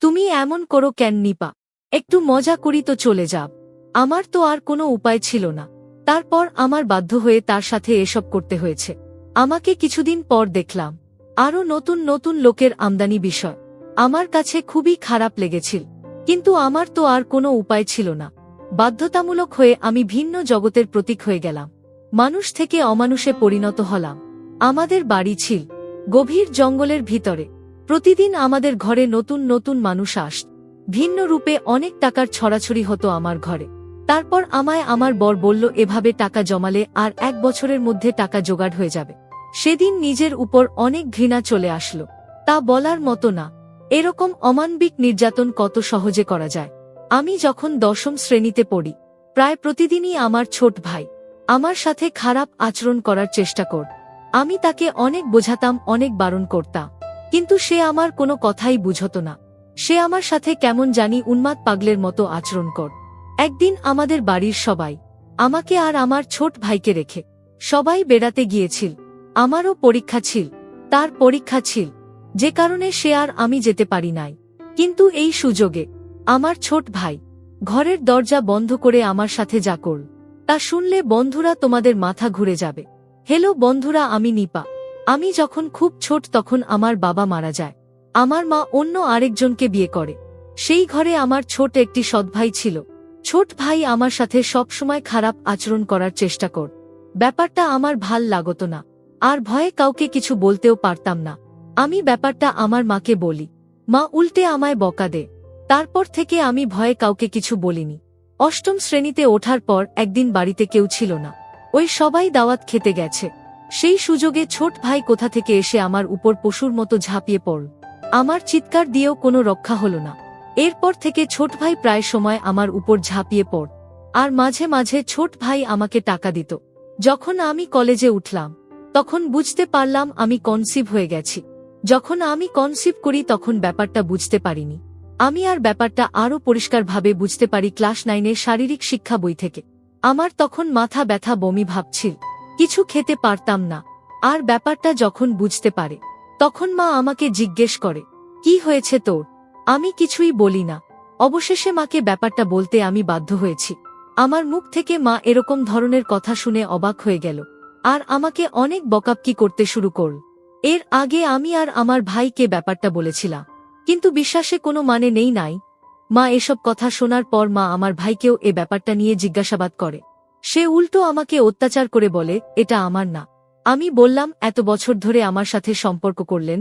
তুমি এমন করো কেন নিপা? একটু মজা করি তো চলে যাব। আমার তো আর কোনো উপায় ছিল না। তারপর আমার বাধ্য হয়ে তার সাথে এসব করতে হয়েছে। আমাকে কিছুদিন পর দেখলাম আরও নতুন নতুন লোকের আমদানি বিষয়। আমার কাছে খুবই খারাপ লেগেছিল, কিন্তু আমার তো আর কোনো উপায় ছিল না। বাধ্যতামূলক হয়ে আমি ভিন্ন জগতের প্রতীক হয়ে গেলাম। মানুষ থেকে অমানুষে পরিণত হলাম। আমাদের বাড়ি ছিল গভীর জঙ্গলের ভিতরে। প্রতিদিন আমাদের ঘরে নতুন নতুন মানুষ আসত। ভিন্ন রূপে অনেক টাকার ছড়াছড়ি হতো আমার ঘরে। তারপর আমায় আমার বর বলল, এভাবে টাকা জমালে আর 1 বছরের মধ্যে টাকা জোগাড় হয়ে যাবে। সেদিন নিজের উপর অনেক ঘৃণা চলে আসলো। তা বলার মতো না। এরকম অমানবিক নির্যাতন কত সহজে করা যায়। আমি যখন 10ম শ্রেণীতে পড়ি, প্রায় প্রতিদিনই আমার ছোট ভাই আমার সাথে খারাপ আচরণ করার চেষ্টা কর। আমি তাকে অনেক বোঝাতাম, অনেক বারণ করতাম, কিন্তু সে আমার কোনো কথাই বুঝত না। সে আমার সাথে কেমন জানি উন্মাদ পাগলের মতো আচরণ কর। একদিন আমাদের বাড়ির সবাই, আমাকে আর আমার ছোট ভাইকে রেখে সবাই বেড়াতে গিয়েছিল। আমারও পরীক্ষা ছিল, তার পরীক্ষা ছিল, যে কারণে সে আর আমি যেতে পারি নাই। কিন্তু এই সুযোগে আমার ছোট ভাই ঘরের দরজা বন্ধ করে আমার সাথে যা করল, তা শুনলে বন্ধুরা তোমাদের মাথা ঘুরে যাবে। হ্যালো বন্ধুরা, আমি নিপা। আমি যখন খুব ছোট তখন আমার বাবা মারা যায়। আমার মা অন্য আরেকজনকে বিয়ে করে। সেই ঘরে আমার ছোট একটি সৎভাই ছিল। ছোট ভাই আমার সাথে সবসময় খারাপ আচরণ করার চেষ্টা কর। ব্যাপারটা আমার ভাল লাগত না, আর ভয়ে কাউকে কিছু বলতেও পারতাম না। আমি ব্যাপারটা আমার মাকে বলি, মা উল্টে আমায় বকা দে। তারপর থেকে আমি ভয়ে কাউকে কিছু বলিনি। 8ম শ্রেণীতে ওঠার পর একদিন বাড়িতে কেউ ছিল না। ওই সবাই দাওয়াত খেতে গেছে। সেই সুযোগে ছোট ভাই কোথা থেকে এসে আমার উপর পশুর মতো ঝাঁপিয়ে পড়ল। আমার চিৎকার দিয়েও কোনো রক্ষা হল না। এরপর থেকে ছোট ভাই প্রায় সময় আমার উপর ঝাঁপিয়ে পড়, আর মাঝে মাঝে ছোট ভাই আমাকে টাকা দিত। যখন আমি কলেজে উঠলাম, তখন বুঝতে পারলাম আমি কনসিভ হয়ে গেছি। যখন আমি কনসিভ করি তখন ব্যাপারটা বুঝতে পারিনি। আমি আর ব্যাপারটা আরও পরিষ্কারভাবে বুঝতে পারি ক্লাস 9-এর শারীরিক শিক্ষা বই থেকে। আমার তখন মাথা ব্যথা, বমি ভাবছিল, কিছু খেতে পারতাম না। আর ব্যাপারটা যখন বুঝতে পারে, তখন মা আমাকে জিজ্ঞেস করে, কি হয়েছে তোর? আমি কিছুই বলি না। অবশেষে মাকে ব্যাপারটা বলতে আমি বাধ্য হয়েছি। আমার মুখ থেকে মা এরকম ধরনের কথা শুনে অবাক হয়ে গেল, আর আমাকে অনেক বকাবকি করতে শুরু করল। এর আগে আমি আর আমার ভাইকে ব্যাপারটা বলেছিলাম, কিন্তু বিশ্বাসে কোনো মানে নেই নাই। মা এসব কথা শোনার পর মা আমার ভাইকেও এ ব্যাপারটা নিয়ে জিজ্ঞাসাবাদ করে। সে উল্টো আমাকে অত্যাচার করে বলে, এটা আমার না। আমি বললাম, এত বছর ধরে আমার সাথে সম্পর্ক করলেন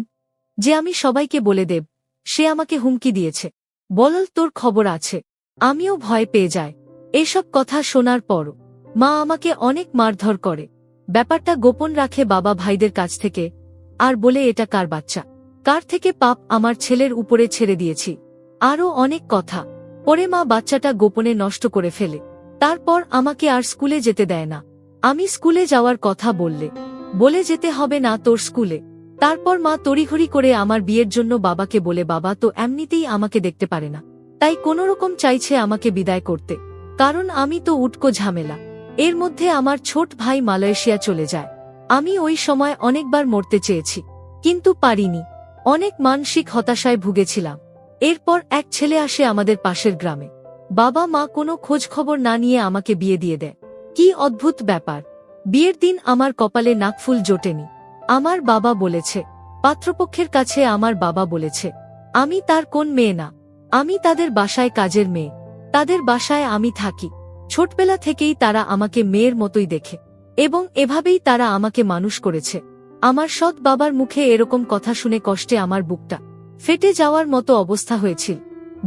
যে আমি সবাইকে বলে দেব। সে আমাকে হুমকি দিয়েছে, বল তোর খবর আছে। আমিও ভয় পেয়ে যাই। এসব কথা শোনার পর মা আমাকে অনেক মারধর করে। ব্যাপারটা গোপন রাখে বাবা ভাইদের কাছ থেকে, আর বলে এটা কার বাচ্চা, কার থেকে পাপ আমার ছেলের উপরে ছেড়ে দিয়েছি, আরও অনেক কথা। পরে মা বাচ্চাটা গোপনে নষ্ট করে ফেলে। তারপর আমাকে আর স্কুলে যেতে দেয় না। আমি স্কুলে যাওয়ার কথা বলে যেতে হবে না তোর স্কুলে। তারপর মা তড়িঘড়ি করে আমার বিয়ের জন্য বাবাকে বলে, বাবা তো এমনিতেই আমাকে দেখতে পারে না, তাই কোনোরকম চাইছে আমাকে বিদায় করতে, কারণ আমি তো উটকো ঝামেলা। এর মধ্যে আমার ছোট ভাই মালয়েশিয়া চলে যায়। আমি ওই সময় অনেকবার মরতে চেয়েছি, কিন্তু পারিনি। অনেক মানসিক হতাশায় ভুগেছিলাম। এরপর এক ছেলে আসে আমাদের পাশের গ্রামে। বাবা মা কোনো খোঁজ খবর না নিয়ে আমাকে বিয়ে দিয়ে দেয়। কি অদ্ভুত ব্যাপার! বিয়ের দিন আমার কপালে নাকফুল জোটেনি। আমার বাবা বলেছে, পাত্রপক্ষের কাছে আমার বাবা বলেছে, আমি তার কোন মেয়ে না, আমি তাদের বাসায় কাজের মেয়ে। তাদের বাসায় আমি থাকি। ছোটবেলা থেকেই তারা আমাকে মেয়ের মতোই দেখে, এবং এভাবেই তারা আমাকে মানুষ করেছে। আমার সৎ বাবার মুখে এরকম কথা শুনে কষ্টে আমার বুকটা ফেটে যাওয়ার মতো অবস্থা হয়েছিল।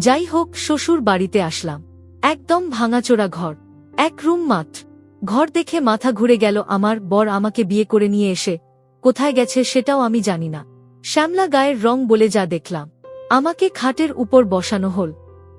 যাই হোক, শ্বশুর বাড়িতে আসলাম। একদম ভাঙাচোরা ঘর, 1 রুম মাত্র। ঘর দেখে মাথা ঘুরে গেল। আমার বর আমাকে বিয়ে করে নিয়ে এসে কোথায় গেছে সেটাও আমি জানি না। শ্যামলা গায়ের রং বলে যা দেখলাম। আমাকে খাটের উপর বসানো হল।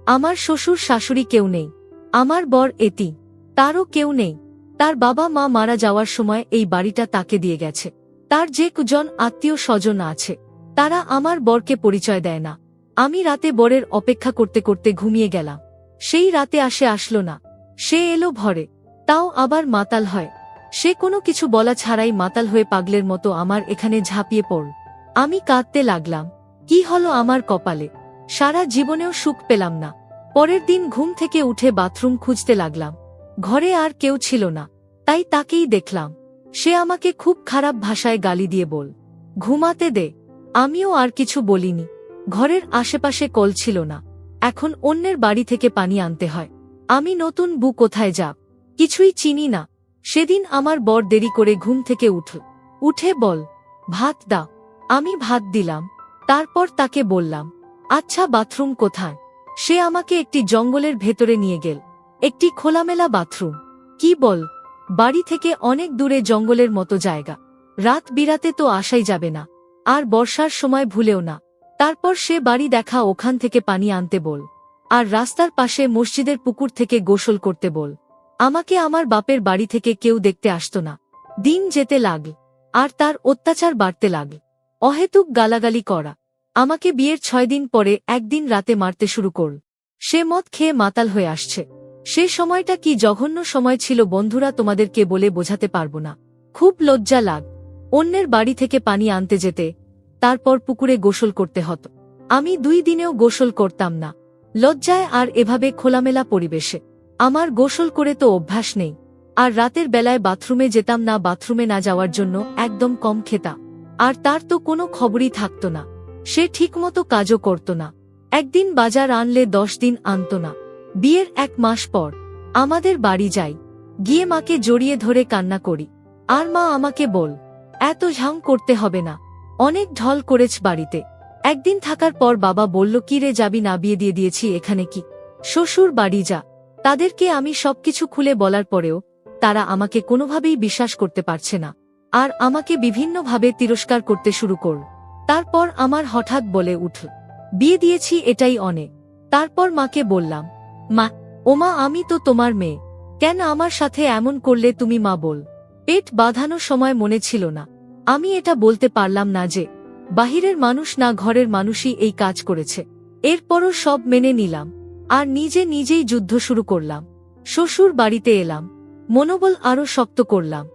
আমার শ্বশুর শাশুড়ি কেউ নেই। আমার বর এতি, তারও কেউ নেই। তার বাবা মা মারা যাওয়ার সময় এই বাড়িটা তাকে দিয়ে গেছে। তার যে কজন আত্মীয় স্বজন আছে, তারা আমার বরকে পরিচয় দেয় না। আমি রাতে বরের অপেক্ষা করতে করতে ঘুমিয়ে গেলাম। সেই রাতে আসলো না। সে এলো ভরে, তাও আবার মাতাল হয়। সে কোনো কিছু বলা ছাড়াই মাতাল হয়ে পাগলের মতো আমার এখানে ঝাঁপিয়ে পড়ল। আমি কাঁদতে লাগলাম। কি হলো আমার কপালে? সারা জীবনেও সুখ পেলাম না। পরের দিন ঘুম থেকে উঠে বাথরুম খুঁজতে লাগলাম। ঘরে আর কেউ ছিল না, তাই তাকেই দেখলাম। সে আমাকে খুব খারাপ ভাষায় গালি দিয়ে বল, ঘুমাতে দে। আমিও আর কিছু বলিনি। ঘরের আশেপাশে কল ছিল না, এখন অন্যের বাড়ি থেকে পানি আনতে হয়। আমি নতুন বউ, কোথায় যাব, কিছুই চিনি না। সেদিন আমার বর দেরি করে ঘুম থেকে উঠে বল, ভাত দাও। আমি ভাত দিলাম। তারপর তাকে বললাম, আচ্ছা বাথরুম কোথায়? সে আমাকে একটি জঙ্গলের ভেতরে নিয়ে গেল। একটি খোলামেলা বাথরুম। কি বল, বাড়ি থেকে অনেক দূরে জঙ্গলের মতো জায়গা। রাত বিরাতে তো আসাই যাবে না, আর বর্ষার সময় ভুলেও না। তারপর সে বাড়ি দেখা, ওখান থেকে পানি আনতে বল, আর রাস্তার পাশে মসজিদের পুকুর থেকে গোসল করতে বল। আমাকে আমার বাপের বাড়ি থেকে কেউ দেখতে আসত না। দিন যেতে লাগল, আর তার অত্যাচার বাড়তে লাগল। অহেতুক গালাগালি করা। আমাকে বিয়ের 6 দিন পরে একদিন রাতে মারতে শুরু করল। সে মদ খেয়ে মাতাল হয়ে আসছে। সে সময়টা কি জঘন্য সময় ছিল বন্ধুরা, তোমাদেরকে বলে বোঝাতে পারবো না। খুব লজ্জা লাগ। অন্যের বাড়ি থেকে পানি আনতে যেতে, তারপর পুকুরে গোসল করতে হতো। আমি 2 দিনেও গোসল করতাম না, লজ্জায়। আর এভাবে খোলামেলা পরিবেশে আমার গোসল করে তো অভ্যাস নেই। আর রাতের বেলায় বাথরুমে যেতাম না। বাথরুমে না যাওয়ার জন্য একদম কম খেতাম। আর তার তো কোনো খবরই থাকত না। সে ঠিকমতো কাজও করত না। একদিন বাজার আনলে 10 দিন আনত না। বিয়ের 1 মাস পর আমাদের বাড়ি যাই। গিয়ে মাকে জড়িয়ে ধরে কান্না করি। আর মা আমাকে বল, এত ঝাং করতে হবে না, অনেক ঢল করেছ বাড়িতে। একদিন থাকার পর বাবা বলল, কি রে যাবি না? বিয়ে দিয়ে দিয়েছি, এখানে কি? শ্বশুর বাড়ি যা। তাদেরকে আমি সবকিছু খুলে বলার পরেও তারা আমাকে কোনোভাবেই বিশ্বাস করতে পারছে না, আর আমাকে বিভিন্নভাবে তিরস্কার করতে শুরু করল। তারপর আমার হঠাৎ বলে উঠল, বিয়ে দিয়েছি, এটাই অনেক। তারপর মাকে বললাম, মা, ওমা, আমি তো তোমার মেয়ে, কেন আমার সাথে এমন করলে তুমি? মা বল, পেট বাঁধানোর সময় মনে ছিল না। আমি এটা বলতে পারলাম না যে বাহিরের মানুষ না, ঘরের মানুষই এই কাজ করেছে। এরপরও সব মেনে নিলাম, আর নিজেই যুদ্ধ শুরু করলাম। শ্বশুর বাড়িতে এলাম, মনোবল আরও শক্ত করলাম।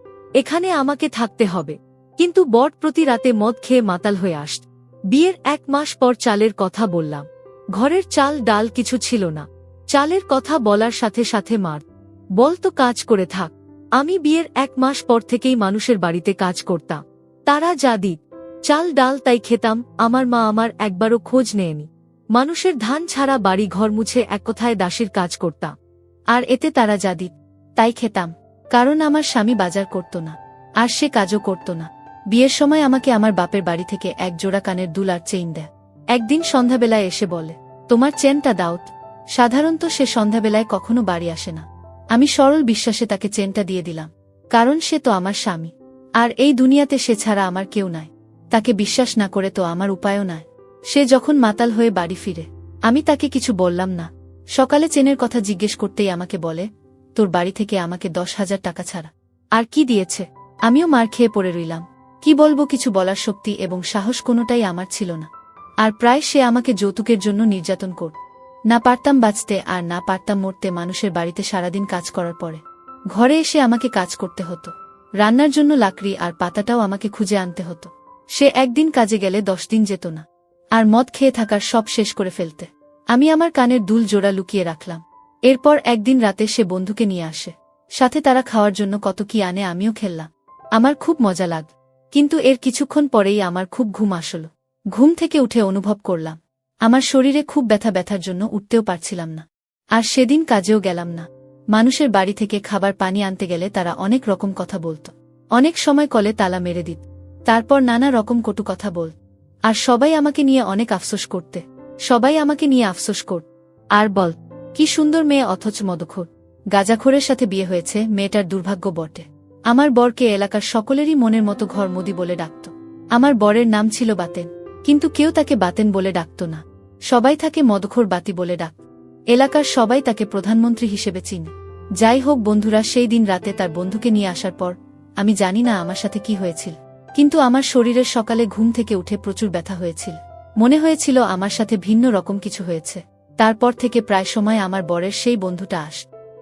এখানে আমাকে থাকতে হবে। কিন্তু বর প্রতি রাতে মদ খেয়ে মাতাল হয়ে আসত। বিয়ের 1 মাস পর চালের কথা বললাম। ঘরের চাল ডাল কিছু ছিল না। চালের কথা বলার সাথে সাথে মার, বলতো কাজ করে থাক। আমি বিয়ের 1 মাস পর থেকেই মানুষের বাড়িতে কাজ করতাম। তারা যা দিত, চাল ডাল, তাই খেতাম। আমার মা আমার একবারও খোঁজ নেয়নি। মানুষের ধান ছাড়া বাড়ি ঘর মুছে এক কথায় দাসীর কাজ করতাম। আর এতে তারা যা দিত তাই খেতাম, কারণ আমার স্বামী বাজার করত না, আর সে কাজও করত না। বিয়ের সময় আমাকে আমার বাপের বাড়ি থেকে 1 জোড়া কানের দুল আর চেইন দেয়। একদিন সন্ধ্যাবেলায় এসে বলে, তোমার চেনটা দাওত। সাধারণত সে সন্ধ্যাবেলায় কখনো বাড়ি আসে না। আমি সরল বিশ্বাসে তাকে চেনটা দিয়ে দিলাম, কারণ সে তো আমার স্বামী, আর এই দুনিয়াতে সে ছাড়া আমার কেউ নাই। তাকে বিশ্বাস না করে তো আমার উপায়ও নাই। সে যখন মাতাল হয়ে বাড়ি ফিরে, আমি তাকে কিছু বললাম না। সকালে চেনের কথা জিজ্ঞেস করতেই আমাকে বলে, তোর বাড়ি থেকে আমাকে 10,000 টাকা ছাড়া আর কি দিয়েছে? আমিও মার খেয়ে পড়ে রইলাম। কি বলবো, কিছু বলার শক্তি এবং সাহস কোনোটাই আমার ছিল না। আর প্রায় সে আমাকে যৌতুকের জন্য নির্যাতন করত। না পারতাম বাঁচতে, আর না পারতাম মরতে। মানুষের বাড়িতে সারাদিন কাজ করার পরে ঘরে এসে আমাকে কাজ করতে হতো। রান্নার জন্য লাকড়ি আর পাতাটাও আমাকে খুঁজে আনতে হতো। সে একদিন কাজে গেলে 10 দিন যেত না, আর মদ খেয়ে থাকার সব শেষ করে ফেলতে। আমি আমার কানের দুল জোড়া লুকিয়ে রাখলাম। এরপর একদিন রাতে সে বন্ধুকে নিয়ে আসে, সাথে তারা খাওয়ার জন্য কত কি আনে। আমিও খেললাম, আমার খুব মজা লাগ। কিন্তু এর কিছুক্ষণ পরেই আমার খুব ঘুম আসল। ঘুম থেকে উঠে অনুভব করলাম আমার শরীরে খুব ব্যথার জন্য উঠতেও পারছিলাম না। আর সেদিন কাজেও গেলাম না। মানুষের বাড়ি থেকে খাবার পানি আনতে গেলে তারা অনেক রকম কথা বলত। অনেক সময় কলে তালা মেরে দিত, তারপর নানা রকম কটু কথা বল। আর সবাই আমাকে নিয়ে অনেক আফসোস করতে। সবাই আমাকে নিয়ে আফসোস করত আর বল, কি সুন্দর মেয়ে, অথচ মদখোর গাঁজাখোরের সাথে বিয়ে হয়েছে। মেয়েটার দুর্ভাগ্য বটে। আমার বরকে এলাকার সকলেরই মনের মতো ঘরমুদি বলে ডাকত। আমার বরের নাম ছিল বাতেন, কিন্তু কেউ তাকে বাতেন বলে ডাকত না। সবাই তাকে মদখোর বাতি বলে ডাকত। এলাকার সবাই তাকে প্রধানমন্ত্রী হিসেবে চিনে। যাই হোক বন্ধুরা, সেই দিন রাতে তার বন্ধুকে নিয়ে আসার পর আমি জানি না আমার সাথে কি হয়েছিল, কিন্তু আমার শরীরের সকালে ঘুম থেকে উঠে প্রচুর ব্যথা হয়েছিল। মনে হয়েছিল আমার সাথে ভিন্ন রকম কিছু হয়েছে। তারপর থেকে প্রায় সময় আমার বরের সেই বন্ধুটা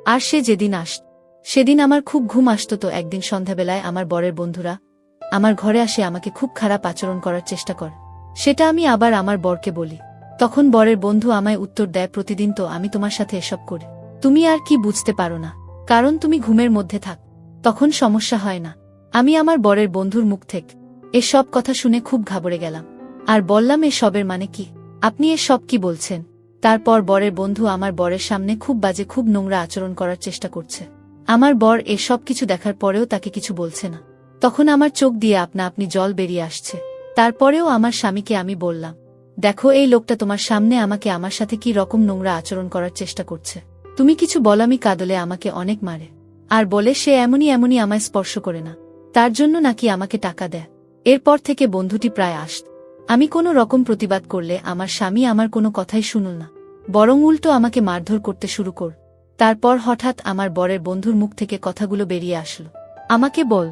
আর সে যেদিন আসত সেদিন আমার খুব ঘুম আসত। তো একদিন সন্ধ্যাবেলায় আমার বরের বন্ধুরা আমার ঘরে আসে, আমাকে খুব খারাপ আচরণ করার চেষ্টা করে। সেটা আমি আবার আমার বরকে বলি। তখন বরের বন্ধু আমায় উত্তর দেয়, প্রতিদিন তো আমি তোমার সাথে এসব করি, তুমি আর কি বুঝতে পারো না, কারণ তুমি ঘুমের মধ্যে থাক, তখন সমস্যা হয় না। আমি আমার বরের বন্ধুর মুখ থেকে এসব কথা শুনে খুব ঘাবড়ে গেলাম, আর বললাম এসবের মানে কি, আপনি এসব কি বলছেন? তারপর বরের বন্ধু আমার বরের সামনে খুব বাজে, খুব নোংরা আচরণ করার চেষ্টা করছে। আমার বর এসব কিছু দেখার পরেও তাকে কিছু বলছে না। তখন আমার চোখ দিয়ে আপনা আপনি জল বেরিয়ে আসছে। তারপরেও আমার স্বামীকে আমি বললাম, দেখো এই লোকটা তোমার সামনে আমাকে আমার সাথে কি রকম নোংরা আচরণ করার চেষ্টা করছে, তুমি কিছু বলামি কাঁদলে আমাকে অনেক মারে, আর বলে সে এমনই এমনই আমায় স্পর্শ করে না, তার জন্য নাকি আমাকে টাকা দেয়। এরপর থেকে বন্ধুটি প্রায় আসত। আমি কোনো রকম প্রতিবাদ করলে আমার স্বামী আমার কোনো কথাই শুনল না, বরং উল্টো আমাকে মারধর করতে শুরু কর। তারপর হঠাৎ আমার বরের বন্ধুর মুখ থেকে কথাগুলো বেরিয়ে আসলো, আমাকে বল,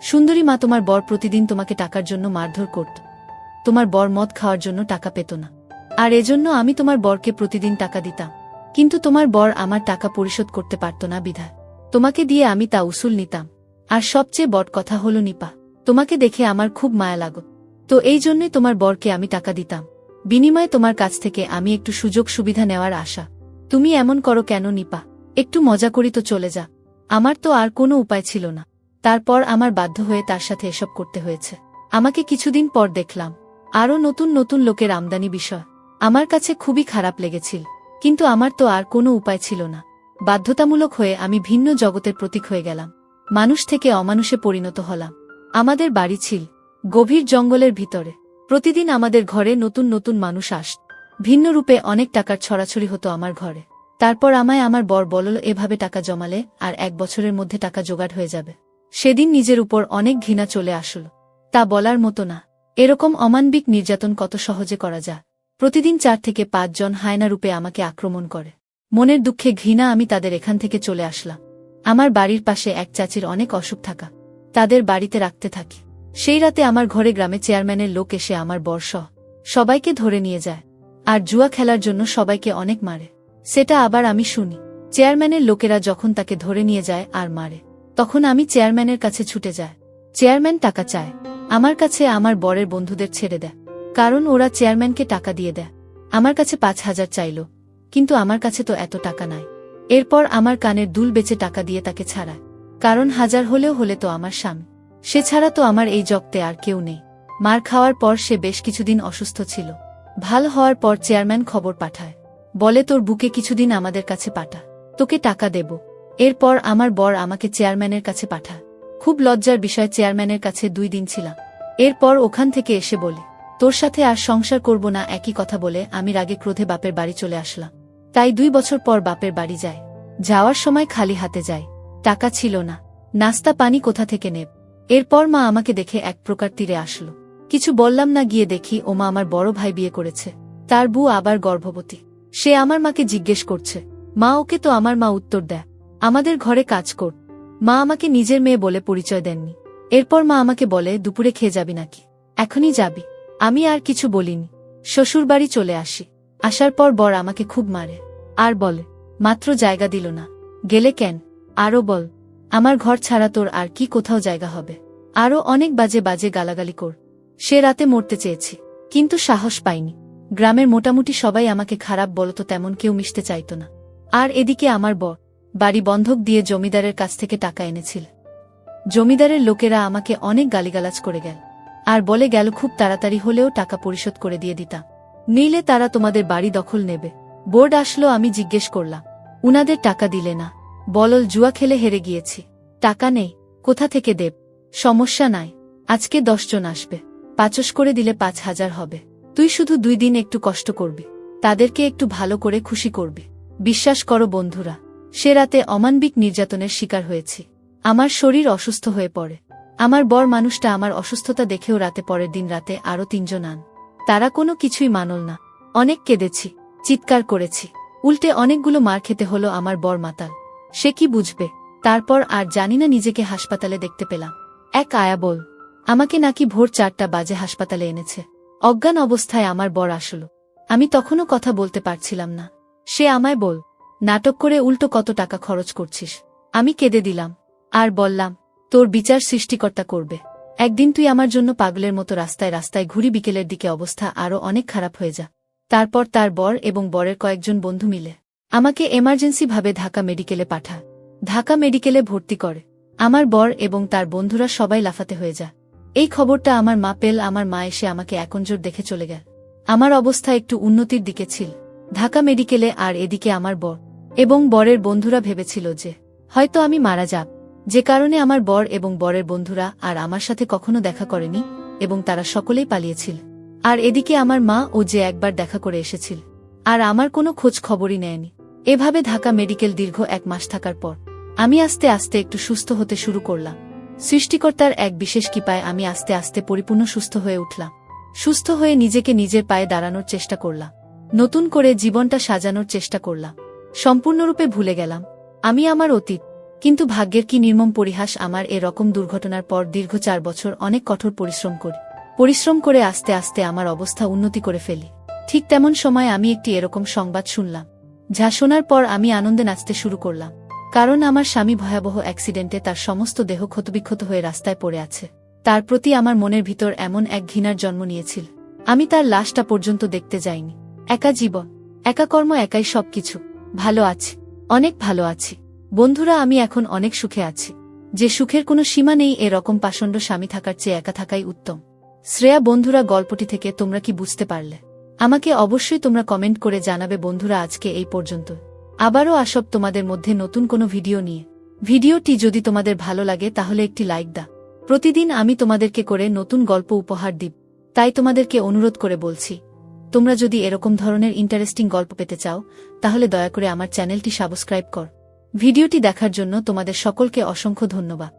সুন্দরী মা, তোমার বর প্রতিদিন তোমাকে টাকার জন্য মারধর করত, তোমার বর মদ খাওয়ার জন্য টাকা পেত না, আর এজন্য আমি তোমার বরকে প্রতিদিন টাকা দিতাম, কিন্তু তোমার বর আমার টাকা পরিশোধ করতে পারত না বিধায় তোমাকে দিয়ে আমি তা উসুল নিতাম। আর সবচেয়ে বড় কথা হলো নিপা, তোমাকে দেখে আমার খুব মায়া লাগত, তো এই জন্যই তোমার বরকে আমি টাকা দিতাম, বিনিময়ে তোমার কাছ থেকে আমি একটু সুযোগ সুবিধা নেওয়ার আশা। তুমি এমন করো কেন নিপা? একটু মজা করি তো চলে যা। আমার তো আর কোনো উপায় ছিল না, তারপর আমার বাধ্য হয়ে তার সাথে এসব করতে হয়েছে। আমাকে কিছুদিন পর দেখলাম আরও নতুন নতুন লোকের আমদানি বিষয়, আমার কাছে খুবই খারাপ লেগেছিল, কিন্তু আমার তো আর কোনো উপায় ছিল না। বাধ্যতামূলক হয়ে আমি ভিন্ন জগতের প্রতীক হয়ে গেলাম, মানুষ থেকে অমানুষে পরিণত হলাম। আমাদের বাড়ি ছিল গভীর জঙ্গলের ভিতরে। প্রতিদিন আমাদের ঘরে নতুন নতুন মানুষ আসত, ভিন্ন রূপে অনেক টাকার ছড়াছড়ি হতো আমার ঘরে। তারপর আমায় আমার বর বলল, এভাবে টাকা জমালে আর 1 বছরের মধ্যে টাকা জোগাড় হয়ে যাবে। সেদিন নিজের উপর অনেক ঘৃণা চলে আসল, তা বলার মতো না। এরকম অমানবিক নির্যাতন কত সহজে করা যায়। প্রতিদিন 4 থেকে 5 জন হায়না রূপে আমাকে আক্রমণ করে। মনের দুঃখে ঘৃণা আমি তাদের এখান থেকে চলে আসলাম। আমার বাড়ির পাশে এক চাচির অনেক অসুখ থাকা, তাদের বাড়িতে রাখতে থাকি। সেই রাতে আমার ঘরে গ্রামে চেয়ারম্যানের লোক এসে আমার বরসহ সবাইকে ধরে নিয়ে যায়, আর জুয়া খেলার জন্য সবাইকে অনেক মারে। সেটা আবার আমি শুনি। চেয়ারম্যানের লোকেরা যখন তাকে ধরে নিয়ে যায় আর মারে, তখন আমি চেয়ারম্যানের কাছে ছুটে যায়। চেয়ারম্যান টাকা চায় আমার কাছে, আমার বরের বন্ধুদের ছেড়ে দেয়, কারণ ওরা চেয়ারম্যানকে টাকা দিয়ে দেয়। আমার কাছে 5,000 চাইল, কিন্তু আমার কাছে তো এত টাকা নাই। এরপর আমার কানের দুল বেচে টাকা দিয়ে তাকে ছাড়ায়, কারণ 1000 হলেও হলে তো আমার স্বামী, সে ছাড়া তো আমার এই জগতে আর কেউ নেই। মার খাওয়ার পর সে বেশ কিছুদিন অসুস্থ ছিল। ভাল হওয়ার পর চেয়ারম্যান খবর পাঠায়, বলে তোর বুকে কিছুদিন আমাদের কাছে পাঠা, তোকে টাকা দেব। এরপর আমার বর আমাকে চেয়ারম্যানের কাছে পাঠায়। খুব লজ্জার বিষয়, চেয়ারম্যানের কাছে 2 দিন ছিলাম। এরপর ওখান থেকে এসে বলে, তোর সাথে আর সংসার করব না। একই কথা বলে আমি রাগে ক্রোধে বাপের বাড়ি চলে আসলাম। তাই 2 বছর পর বাপের বাড়ি যায়। যাওয়ার সময় খালি হাতে যাই, টাকা ছিল না, নাস্তা পানি কোথা থেকে নেব। এরপর মা আমাকে দেখে এক প্রকার তীরে আসলো। কিছু বললাম না, গিয়ে দেখি ওমা আমার বড় ভাই বিয়ে করেছে, তার বউ আবার গর্ভবতী। সে আমার মাকে জিজ্ঞেস করছে, মা ওকে তো আমার মা উত্তর দেয়, আমাদের ঘরে কাজ কর। মা আমাকে নিজের মেয়ে বলে পরিচয় দেননি। এরপর মা আমাকে বলে, দুপুরে খেয়ে যাবি নাকি? এখনই যাবি? আমি আর কিছু বলিনি, শ্বশুরবাড়ি চলে আসি। আসার পর বর আমাকে খুব মারে, আর বলে, মাত্র জায়গা দিল না, গেলে কেন? আরও বল, আমার ঘর ছাড়া তোর আর কি কোথাও জায়গা হবে? আরও অনেক বাজে বাজে গালাগালি কর। সে রাতে মরতে চেয়েছি, কিন্তু সাহস পাইনি। গ্রামের মোটামুটি সবাই আমাকে খারাপ বলতো, তেমন কেউ মিশতে চাইত না। আর এদিকে আমার বর বাড়ি বন্ধক দিয়ে জমিদারের কাছ থেকে টাকা এনেছিল। জমিদারের লোকেরা আমাকে অনেক গালিগালাজ করে গেল, আর বলে গেল খুব তাড়াতাড়ি হলেও টাকা পরিশোধ করে দিয়ে দিতাম, নিলে তারা তোমাদের বাড়ি দখল নেবে। বোর্ড আসলো, আমি জিজ্ঞেস করলাম, উনাদের টাকা দিলে না? বলল, জুয়া খেলে হেরে গিয়েছি, টাকা নেই, কোথা থেকে দেব? সমস্যা নাই, আজকে 10 জন আসবে, 5 করে দিলে 5,000 হবে। তুই শুধু 2 দিন একটু কষ্ট করবি, তাদেরকে একটু ভালো করে খুশি করবি। বিশ্বাস করো বন্ধুরা, সে রাতে অমানবিক নির্যাতনের শিকার হয়েছি। আমার শরীর অসুস্থ হয়ে পড়ে। আমার বর মানুষটা আমার অসুস্থতা দেখেও রাতে, পরের দিন রাতে আরও 3 জন আন। তারা কোনো কিছুই মানল না। অনেক কেঁদেছি, চিৎকার করেছি, উল্টে অনেকগুলো মার খেতে হলো। আমার বর মাতাল, সে কি বুঝবে? তারপর আর জানি না, নিজেকে হাসপাতালে দেখতে পেলাম। এক আয়া বল, আমাকে নাকি ভোর 4টা বাজে হাসপাতালে এনেছে। অজ্ঞান অবস্থায় আমার বর আসলো। আমি তখনও কথা বলতে পারছিলাম না। সে আমায় বল, নাটক করে উল্টো কত টাকা খরচ করছিস। আমি কেঁদে দিলাম, আর বললাম, তোর বিচার সৃষ্টিকর্তা করবে। একদিন তুই আমার জন্য পাগলের মতো রাস্তায় রাস্তায় ঘুরি, বিকেলের দিকে অবস্থা আরও অনেক খারাপ হয়ে যা। তারপর তার বর এবং বরের কয়েকজন বন্ধু মিলে আমাকে এমার্জেন্সি ভাবে ঢাকা মেডিকেলে পাঠায়। ঢাকা মেডিকেলে ভর্তি করে। আমার বর এবং তার বন্ধুরা সবাই লাফাতে হয়ে যায়। এই খবরটা আমার মা পেল। আমার মা এসে আমাকে একনজর দেখে চলে গেল। আমার অবস্থা একটু উন্নতির দিকে ছিল ঢাকা মেডিকেলে, আর এদিকে আমার বর এবং বরের বন্ধুরা ভেবেছিল যে হয়তো আমি মারা যাব, যে কারণে আমার বর এবং বরের বন্ধুরা আর আমার সাথে কখনো দেখা করেনি এবং তারা সকলেই পালিয়েছিল। আর এদিকে আমার মা ও যে একবার দেখা করে এসেছিল আর আমার কোনো খোঁজ খবরই নেয়নি। এভাবে ঢাকা মেডিকেল দীর্ঘ 1 মাস থাকার পর আমি আস্তে আস্তে একটু সুস্থ হতে শুরু করলাম। সৃষ্টিকর্তার এক বিশেষ কৃপায় আমি আস্তে আস্তে পরিপূর্ণ সুস্থ হয়ে উঠলাম। সুস্থ হয়ে নিজেকে নিজের পায়ে দাঁড়ানোর চেষ্টা করলাম। নতুন করে জীবনটা সাজানোর চেষ্টা করলাম। সম্পূর্ণরূপে ভুলে গেলাম আমি আমার অতীত। কিন্তু ভাগ্যের কি নির্মম পরিহাস, আমার এরকম দুর্ঘটনার পর দীর্ঘ 4 বছর অনেক কঠোর পরিশ্রম করে আস্তে আস্তে আমার অবস্থা উন্নতি করে ফেলি। ঠিক তেমন সময় আমি একটি এরকম সংবাদ শুনলাম, যা শোনার পর আমি আনন্দে নাচতে শুরু করলাম। কারণ আমার স্বামী ভয়াবহ অ্যাক্সিডেন্টে তার সমস্ত দেহ ক্ষতবিক্ষত হয়ে রাস্তায় পড়ে আছে। তার প্রতি আমার মনের ভিতর এমন এক ঘৃণার জন্ম নিয়েছিল, আমি তার লাশটা পর্যন্ত দেখতে যাইনি। একা জীবন, একা কর্ম, একাই সবকিছু। ভালো আছি, অনেক ভালো আছি বন্ধুরা। আমি এখন অনেক সুখে আছি, যে সুখের কোনো সীমা নেই। এরকম পাষণ্ড স্বামী থাকার চেয়ে একা থাকাই উত্তম। শ্রেয়া বন্ধুরা, গল্পটি থেকে তোমরা কি বুঝতে পারলে? আমাকে অবশ্যই তোমরা কমেন্ট করে জানাবে বন্ধুরা। আজকে এই পর্যন্ত, আবারও আসব তোমাদের মধ্যে নতুন কোনো ভিডিও নিয়ে। ভিডিওটি যদি তোমাদের ভালো লাগে তাহলে একটি লাইক দাও। প্রতিদিন আমি তোমাদেরকে করে নতুন গল্প উপহার দিব, তাই তোমাদেরকে অনুরোধ করে বলছি, তোমরা যদি এরকম ধরনের ইন্টারেস্টিং গল্প পেতে চাও তাহলে দয়া করে আমার চ্যানেলটি সাবস্ক্রাইব কর। ভিডিওটি দেখার জন্য তোমাদের সকলকে অসংখ্য ধন্যবাদ।